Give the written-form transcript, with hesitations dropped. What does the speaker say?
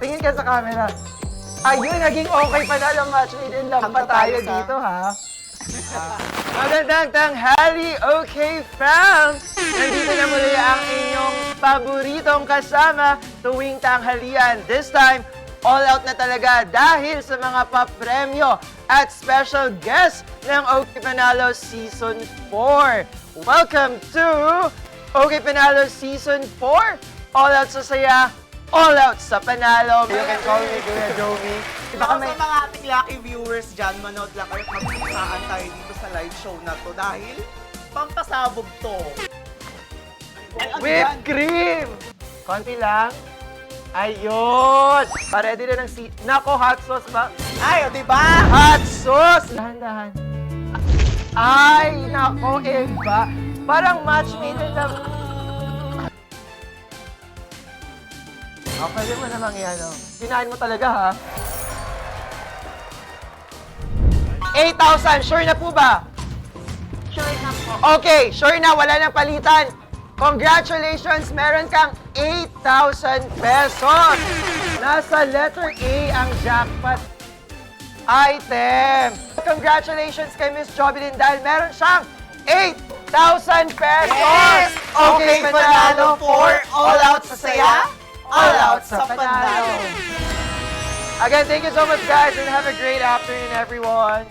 Tingin ka sa camera. Ayun, naging okay pa na lang match made in love pa tayo dito, ha? Magandang tanghali, okay fam! Nandito na muli ang inyong paboritong kasama tuwing tanghalian. This time, all out na talaga dahil sa mga papremyo at special guest ng OK Panalo Season 4. Welcome to OK Panalo Season 4. All out sa saya, all out sa panalo. You can call me Kuya Joey. Baka sa mga ating lucky viewers dyan, manood lang kayo magpusaan tayo dito sa live show na to dahil pampasabog to. Ay, ano yan? Whipped cream! Konti lang. Ayun! Pa-ready na ng Nako, hot sauce ba? Ay, o diba? Hot sauce! Dahan-dahan. Ay, nako, Eva. Parang match made in the... Oh, pwede mo namang yan, oh. Kinain mo talaga, ha? 8,000, sure na po ba? Sure na po. Okay, sure na, wala nang palitan. Congratulations, meron kang 8,000 pesos. Nasa letter A ang jackpot item. Congratulations kay Miss Jovelyn dahil meron siyang 8,000 pesos. Yes! Okay, Panalo 4, all out sa saya, all out sa panalo. Again, thank you so much, guys, and have a great afternoon, everyone.